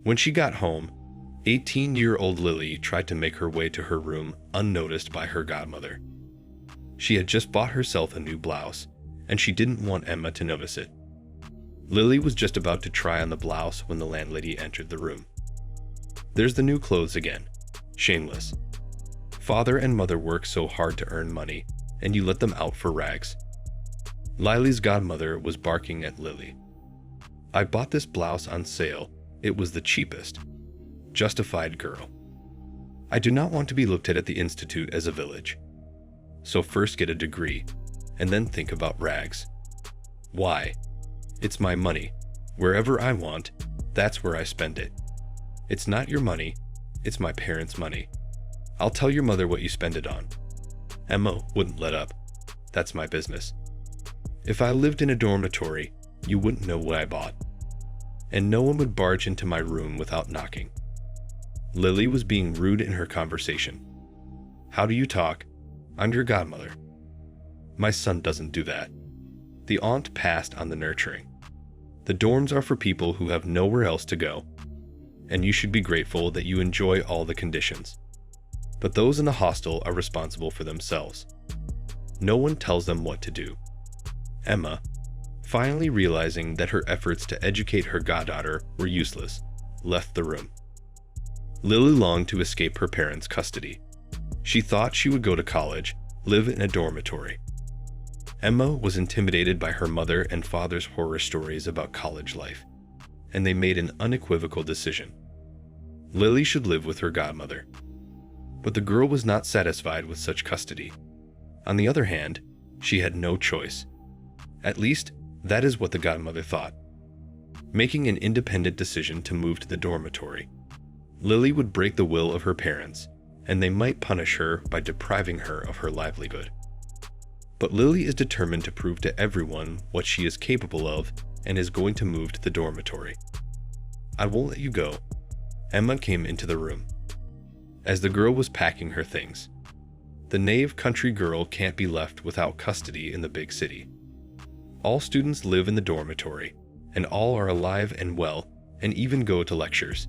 When she got home, 18-year-old Lily tried to make her way to her room unnoticed by her godmother. She had just bought herself a new blouse, and she didn't want Emma to notice it. Lily was just about to try on the blouse when the landlady entered the room. "There's the new clothes again. Shameless. Father and mother work so hard to earn money, and you let them out for rags." Lily's godmother was barking at Lily. "I bought this blouse on sale. It was the cheapest." Justified girl. "I do not want to be looked at the institute as a village. So first get a degree, and then think about rags." "Why? It's my money. Wherever I want, that's where I spend it. It's not your money, it's my parents' money. I'll tell your mother what you spend it on." Emma wouldn't let up. "That's my business. If I lived in a dormitory, you wouldn't know what I bought. And no one would barge into my room without knocking." Lily was being rude in her conversation. "How do you talk? I'm your godmother." "My son doesn't do that." The aunt passed on the nurturing. "The dorms are for people who have nowhere else to go, and you should be grateful that you enjoy all the conditions. But those in the hostel are responsible for themselves. No one tells them what to do." Emma, finally realizing that her efforts to educate her goddaughter were useless, left the room. Lily longed to escape her parents' custody. She thought she would go to college, live in a dormitory. Emma was intimidated by her mother and father's horror stories about college life, and they made an unequivocal decision. Lily should live with her godmother. But the girl was not satisfied with such custody. On the other hand, she had no choice. At least, that is what the godmother thought. Making an independent decision to move to the dormitory, Lily would break the will of her parents, and they might punish her by depriving her of her livelihood. But Lily is determined to prove to everyone what she is capable of and is going to move to the dormitory. "I won't let you go." Emma came into the room. As the girl was packing her things, the naive country girl can't be left without custody in the big city. All students live in the dormitory, and all are alive and well, and even go to lectures.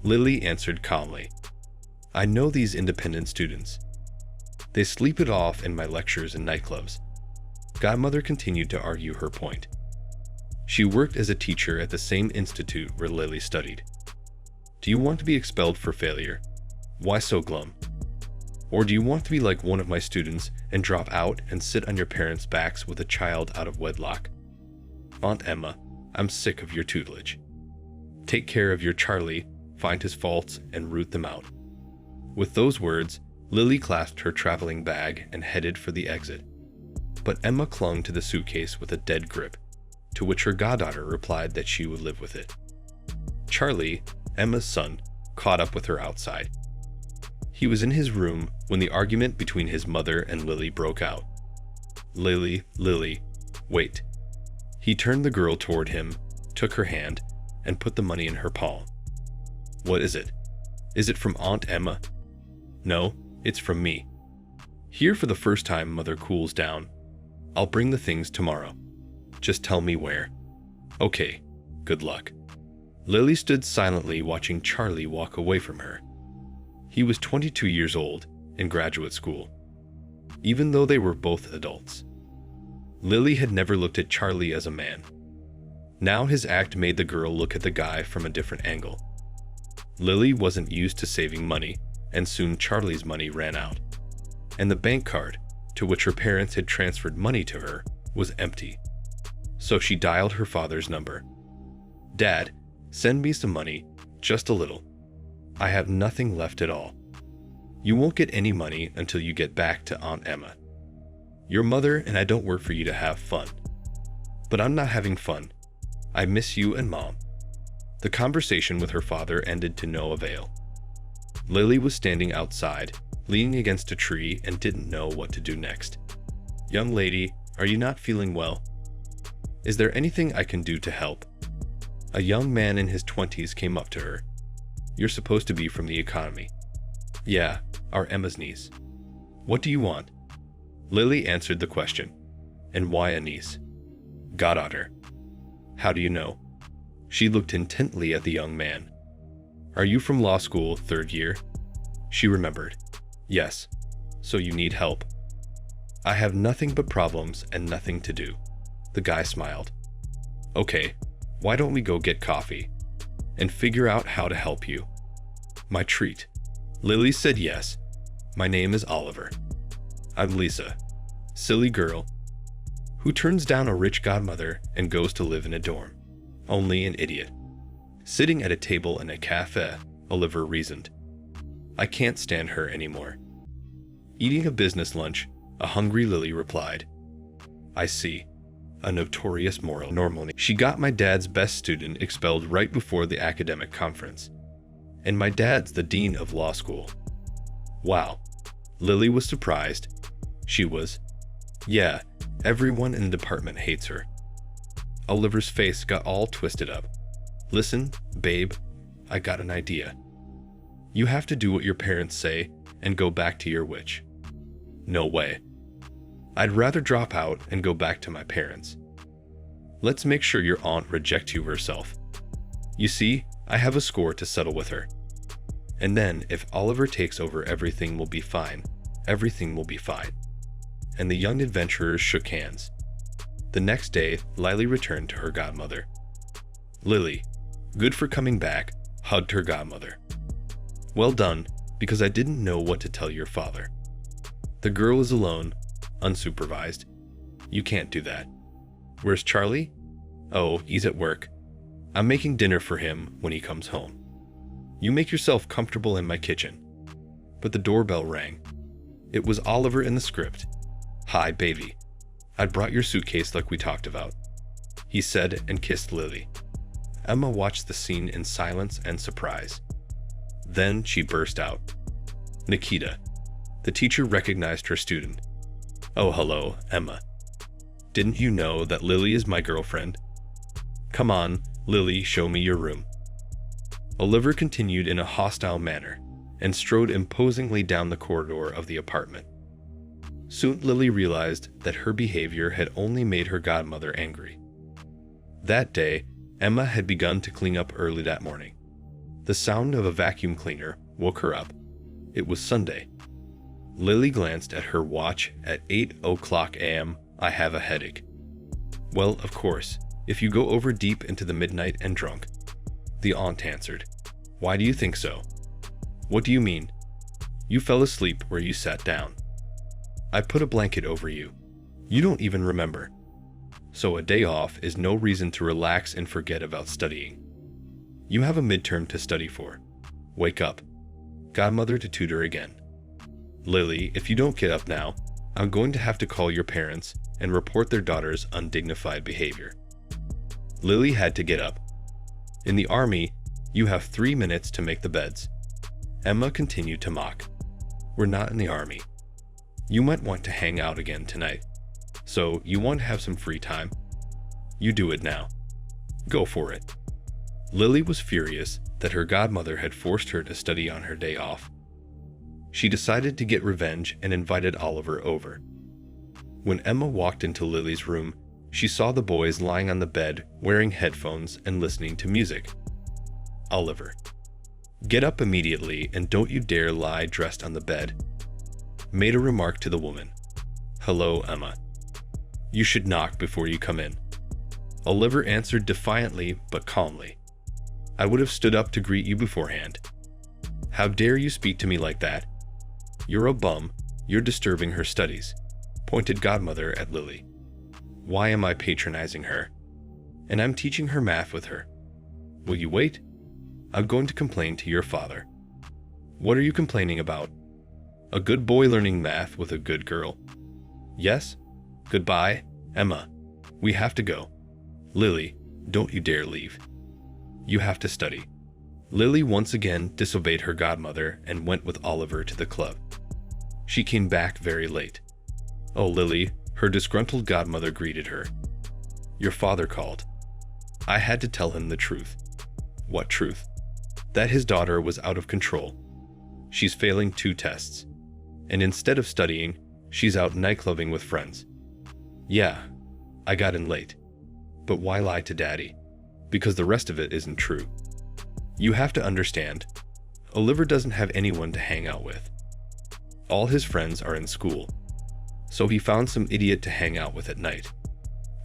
Lily answered calmly, "I know these independent students. They sleep it off in my lectures and nightclubs." Godmother continued to argue her point. She worked as a teacher at the same institute where Lily studied. "Do you want to be expelled for failure? Why so glum? Or do you want to be like one of my students and drop out and sit on your parents' backs with a child out of wedlock? Aunt Emma, I'm sick of your tutelage. Take care of your Charlie, find his faults, and root them out." With those words, Lily clasped her traveling bag and headed for the exit. But Emma clung to the suitcase with a dead grip, to which her goddaughter replied that she would live with it. Charlie, Emma's son, caught up with her outside. He was in his room when the argument between his mother and Lily broke out. "Lily, wait." He turned the girl toward him, took her hand, and put the money in her palm. "What is it? Is it from Aunt Emma?" "No, it's from me. Here for the first time mother cools down. I'll bring the things tomorrow. Just tell me where." "Okay, good luck." Lily stood silently watching Charlie walk away from her. He was 22 years old, in graduate school, even though they were both adults. Lily had never looked at Charlie as a man. Now his act made the girl look at the guy from a different angle. Lily wasn't used to saving money, and soon Charlie's money ran out. And the bank card, to which her parents had transferred money to her, was empty. So she dialed her father's number. "Dad, send me some money, just a little. I have nothing left at all. You won't get any money until you get back to Aunt Emma. Your mother and I don't work for you to have fun. But I'm not having fun. I miss you and Mom." The conversation with her father ended to no avail. Lily was standing outside, leaning against a tree, and didn't know what to do next. "Young lady, are you not feeling well? Is there anything I can do to help?" A young man in his 20s came up to her. "You're supposed to be from the economy." "Yeah, our Emma's niece." "What do you want?" Lily answered the question. "And why a niece?" "Goddaughter." "How do you know?" She looked intently at the young man. Are you from law school, third year? She remembered. Yes. So you need help? I have nothing but problems and nothing to do. The guy smiled. Okay, why don't we go get coffee and figure out how to help you? My treat. Lily said yes. My name is Oliver. I'm Lisa. Silly girl. Who turns down a rich godmother and goes to live in a dorm. Only an idiot. Sitting at a table in a cafe, Oliver reasoned. I can't stand her anymore. Eating a business lunch, a hungry Lily replied. I see. A notorious normal. She got my dad's best student expelled right before the academic conference. And my dad's the dean of law school. Wow. Lily was surprised. She was. Yeah, everyone in the department hates her. Oliver's face got all twisted up. Listen, babe, I got an idea. You have to do what your parents say and go back to your witch. No way. I'd rather drop out and go back to my parents. Let's make sure your aunt rejects you herself. You see, I have a score to settle with her. And then, if Oliver takes over, everything will be fine. Everything will be fine. And the young adventurers shook hands. The next day, Lily returned to her godmother. Lily, good for coming back, hugged her godmother. Well done, because I didn't know what to tell your father. The girl is alone, unsupervised. You can't do that. Where's Charlie? Oh, he's at work. I'm making dinner for him when he comes home. You make yourself comfortable in my kitchen. But the doorbell rang. It was Oliver in the script. Hi, baby. I brought your suitcase like we talked about, he said and kissed Lily. Emma watched the scene in silence and surprise. Then she burst out. Nikita. The teacher recognized her student. Oh, hello, Emma. Didn't you know that Lily is my girlfriend? Come on, Lily, show me your room. Oliver continued in a hostile manner and strode imposingly down the corridor of the apartment. Soon Lily realized that her behavior had only made her godmother angry. That day, Emma had begun to clean up early that morning. The sound of a vacuum cleaner woke her up. It was Sunday. Lily glanced at her watch at 8:00 a.m. I have a headache. Well, of course, if you go over deep into the midnight and drunk. The aunt answered. Why do you think so? What do you mean? You fell asleep where you sat down. I put a blanket over you. You don't even remember. So a day off is no reason to relax and forget about studying. You have a midterm to study for. Wake up. Godmother to tutor again. Lily, if you don't get up now, I'm going to have to call your parents and report their daughter's undignified behavior. Lily had to get up. In the army, you have 3 minutes to make the beds. Emma continued to mock. We're not in the army. You might want to hang out again tonight. So, you want to have some free time? You do it now. Go for it. Lily was furious that her godmother had forced her to study on her day off. She decided to get revenge and invited Oliver over. When Emma walked into Lily's room, she saw the boys lying on the bed wearing headphones and listening to music. Oliver. Get up immediately and don't you dare lie dressed on the bed. Made a remark to the woman. Hello, Emma. You should knock before you come in. Oliver answered defiantly but calmly. I would have stood up to greet you beforehand. How dare you speak to me like that? You're a bum. You're disturbing her studies. Pointed Godmother at Lily. Why am I patronizing her? And I'm teaching her math with her. Will you wait? I'm going to complain to your father. What are you complaining about? A good boy learning math with a good girl. Yes? Goodbye, Emma. We have to go. Lily, don't you dare leave. You have to study. Lily once again disobeyed her godmother and went with Oliver to the club. She came back very late. Oh, Lily, her disgruntled godmother greeted her. Your father called. I had to tell him the truth. What truth? That his daughter was out of control. She's failing 2 tests. And instead of studying, she's out nightclubbing with friends. Yeah, I got in late. But why lie to Daddy? Because the rest of it isn't true. You have to understand, Oliver doesn't have anyone to hang out with. All his friends are in school, so he found some idiot to hang out with at night.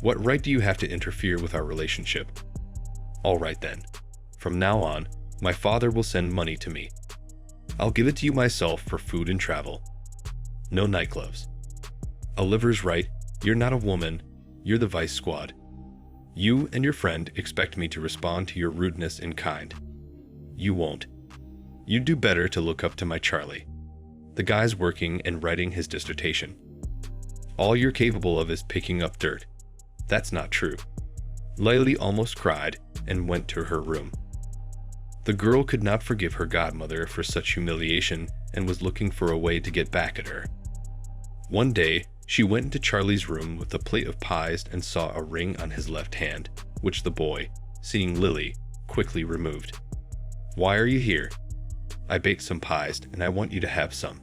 What right do you have to interfere with our relationship? All right then. From now on, my father will send money to me. I'll give it to you myself for food and travel. No nightclubs. Oliver's right, you're not a woman, you're the vice squad. You and your friend expect me to respond to your rudeness in kind. You won't. You'd do better to look up to my Charlie. The guy's working and writing his dissertation. All you're capable of is picking up dirt. That's not true. Laylee almost cried and went to her room. The girl could not forgive her godmother for such humiliation and was looking for a way to get back at her. One day, she went into Charlie's room with a plate of pies and saw a ring on his left hand, which the boy, seeing Lily, quickly removed. Why are you here? I baked some pies and I want you to have some.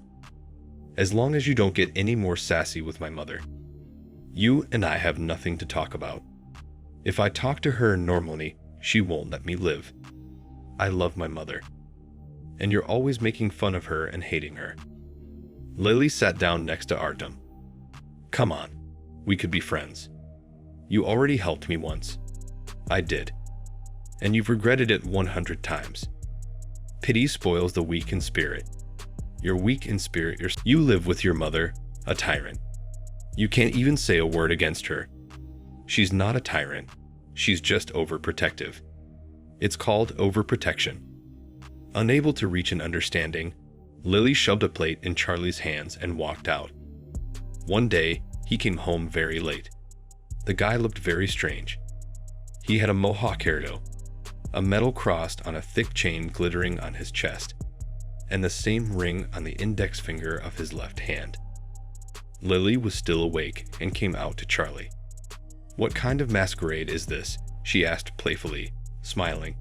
As long as you don't get any more sassy with my mother. You and I have nothing to talk about. If I talk to her normally, she won't let me live. I love my mother. And you're always making fun of her and hating her. Lily sat down next to Artem. Come on, we could be friends. You already helped me once. I did. And you've regretted it 100 times. Pity spoils the weak in spirit. You're weak in spirit. You live with your mother, a tyrant. You can't even say a word against her. She's not a tyrant. She's just overprotective. It's called overprotection. Unable to reach an understanding, Lily shoved a plate in Charlie's hands and walked out. One day, he came home very late. The guy looked very strange. He had a mohawk hairdo, a metal cross on a thick chain glittering on his chest, and the same ring on the index finger of his left hand. Lily was still awake and came out to Charlie. What kind of masquerade is this? She asked playfully, smiling.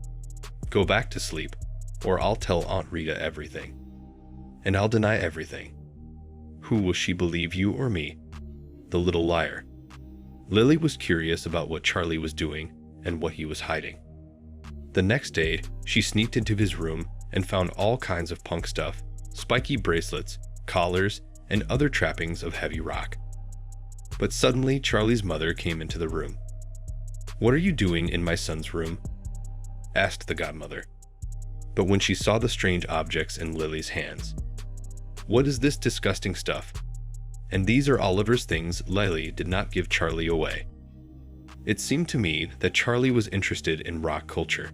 Go back to sleep, or I'll tell Aunt Rita everything. And I'll deny everything. Who will she believe, you or me? The little liar. Lily was curious about what Charlie was doing and what he was hiding. The next day, she sneaked into his room and found all kinds of punk stuff, spiky bracelets, collars, and other trappings of heavy rock. But suddenly, Charlie's mother came into the room. What are you doing in my son's room? Asked the godmother. But when she saw the strange objects in Lily's hands, what is this disgusting stuff? And these are Oliver's things. Lily did not give Charlie away. It seemed to me that Charlie was interested in rock culture.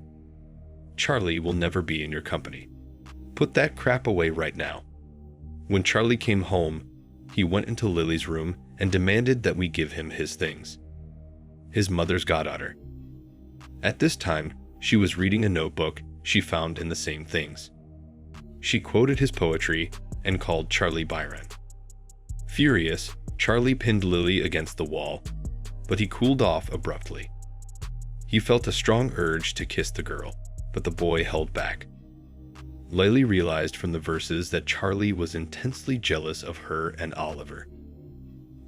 Charlie will never be in your company. Put that crap away right now. When Charlie came home, he went into Lily's room and demanded that we give him his things. His mother's goddaughter. At this time, she was reading a notebook she found in the same things. She quoted his poetry and called Charlie Byron. Furious, Charlie pinned Lily against the wall, but he cooled off abruptly. He felt a strong urge to kiss the girl, but the boy held back. Lily realized from the verses that Charlie was intensely jealous of her and Oliver.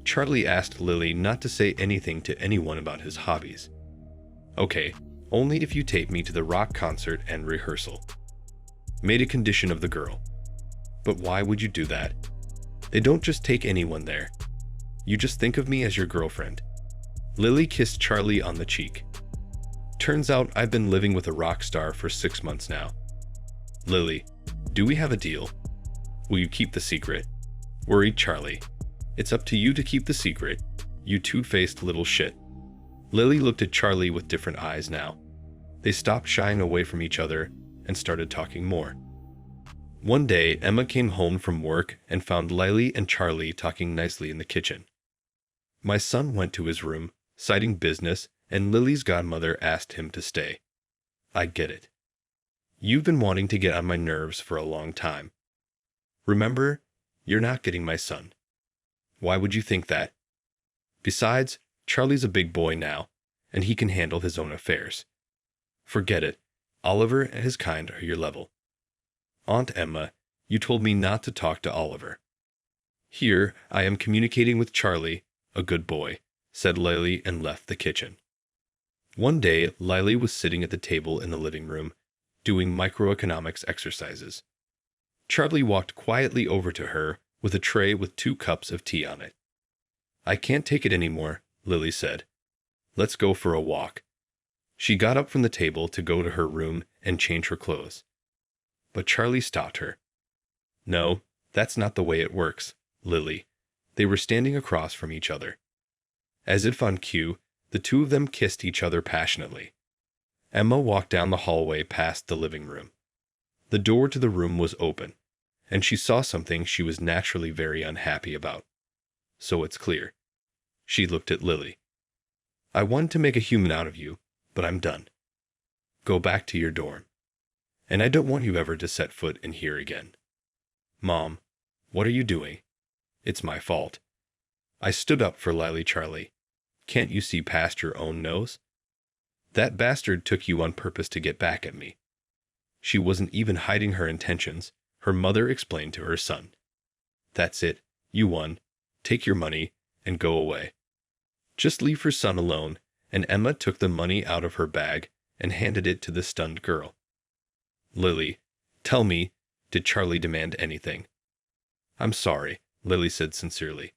Charlie asked Lily not to say anything to anyone about his hobbies. Okay, only if you take me to the rock concert and rehearsal. Made a condition of the girl. But why would you do that? They don't just take anyone there. You just think of me as your girlfriend. Lily kissed Charlie on the cheek. Turns out I've been living with a rock star for 6 months now. Lily, do we have a deal? Will you keep the secret? Worried Charlie. It's up to you to keep the secret, you two-faced little shit. Lily looked at Charlie with different eyes now. They stopped shying away from each other and started talking more. One day, Emma came home from work and found Lily and Charlie talking nicely in the kitchen. My son went to his room, citing business, and Lily's godmother asked him to stay. I get it. You've been wanting to get on my nerves for a long time. Remember, you're not getting my son. Why would you think that? Besides, Charlie's a big boy now, and he can handle his own affairs. Forget it. Oliver and his kind are your level. Aunt Emma, you told me not to talk to Oliver. Here, I am communicating with Charlie, a good boy, said Lily and left the kitchen. One day, Lily was sitting at the table in the living room, doing microeconomics exercises. Charlie walked quietly over to her with a tray with 2 cups of tea on it. "I can't take it anymore," Lily said. "Let's go for a walk." She got up from the table to go to her room and change her clothes. But Charlie stopped her. "No, that's not the way it works, Lily." They were standing across from each other. As if on cue, the two of them kissed each other passionately. Emma walked down the hallway past the living room. The door to the room was open, and she saw something she was naturally very unhappy about. "So it's clear." She looked at Lily. "I wanted to make a human out of you, but I'm done. Go back to your dorm. And I don't want you ever to set foot in here again." "Mom, what are you doing?" "It's my fault. I stood up for Lily. Charlie. Can't you see past your own nose? That bastard took you on purpose to get back at me." She wasn't even hiding her intentions, her mother explained to her son. "That's it, you won. Take your money and go away." Just leave her son alone, and Emma took the money out of her bag and handed it to the stunned girl. "Lily, tell me, did Charlie demand anything?" "I'm sorry," Lily said sincerely.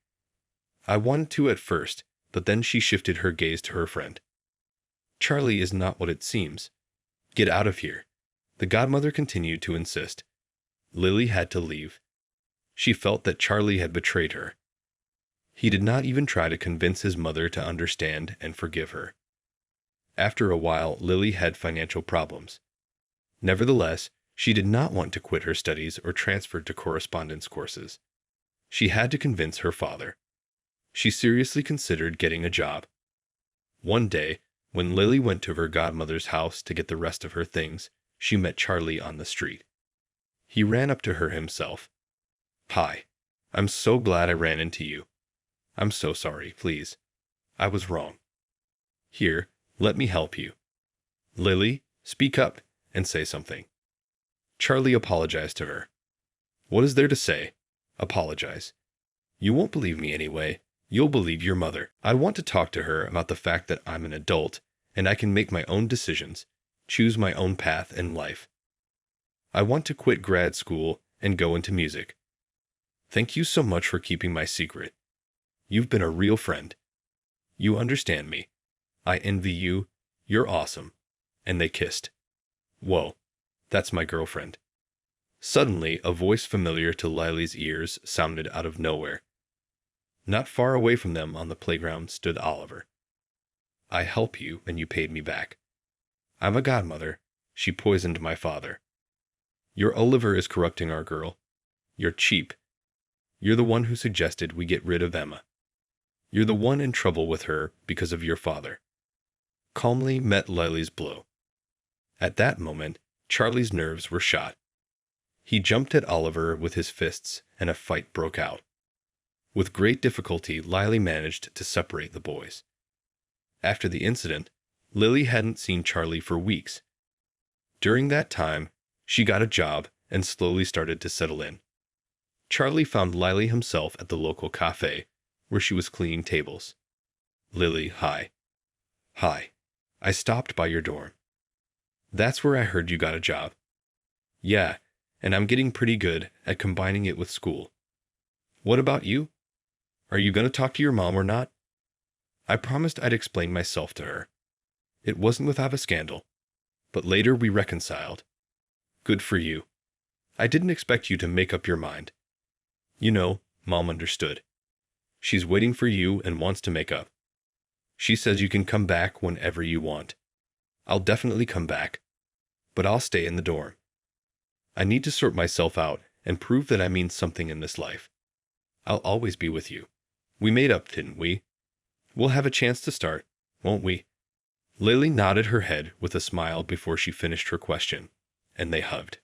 "I wanted to at first, but then," she shifted her gaze to her friend. "Charlie is not what it seems. Get out of here." The godmother continued to insist. Lily had to leave. She felt that Charlie had betrayed her. He did not even try to convince his mother to understand and forgive her. After a while, Lily had financial problems. Nevertheless, she did not want to quit her studies or transfer to correspondence courses. She had to convince her father. She seriously considered getting a job. One day, when Lily went to her godmother's house to get the rest of her things, she met Charlie on the street. He ran up to her himself. "Hi. I'm so glad I ran into you. I'm so sorry, please. I was wrong. Here, let me help you." "Lily, speak up and say something." Charlie apologized to her. "What is there to say? Apologize. You won't believe me anyway. You'll believe your mother. I want to talk to her about the fact that I'm an adult and I can make my own decisions, choose my own path in life. I want to quit grad school and go into music. Thank you so much for keeping my secret. You've been a real friend. You understand me. I envy you. You're awesome." And they kissed. "Whoa, that's my girlfriend." Suddenly, a voice familiar to Lily's ears sounded out of nowhere. Not far away from them on the playground stood Oliver. "I helped you and you paid me back. I'm a godmother. She poisoned my father. Your Oliver is corrupting our girl. You're cheap. You're the one who suggested we get rid of Emma. You're the one in trouble with her because of your father." Calmly met Lily's blow. At that moment, Charlie's nerves were shot. He jumped at Oliver with his fists, and a fight broke out. With great difficulty, Lily managed to separate the boys. After the incident, Lily hadn't seen Charlie for weeks. During that time, she got a job and slowly started to settle in. Charlie found Lily himself at the local cafe, where she was cleaning tables. "Lily, hi." "Hi. I stopped by your dorm. That's where I heard you got a job." "Yeah, and I'm getting pretty good at combining it with school. What about you? Are you going to talk to your mom or not?" I promised I'd explain myself to her. It wasn't without a scandal, but later we reconciled. Good for you. I didn't expect you to make up your mind. You know, Mom understood. She's waiting for you and wants to make up. She says you can come back whenever you want. I'll definitely come back, but I'll stay in the dorm. I need to sort myself out and prove that I mean something in this life. I'll always be with you. We made up, didn't we? We'll have a chance to start, won't we?" Lily nodded her head with a smile before she finished her question, and they hugged.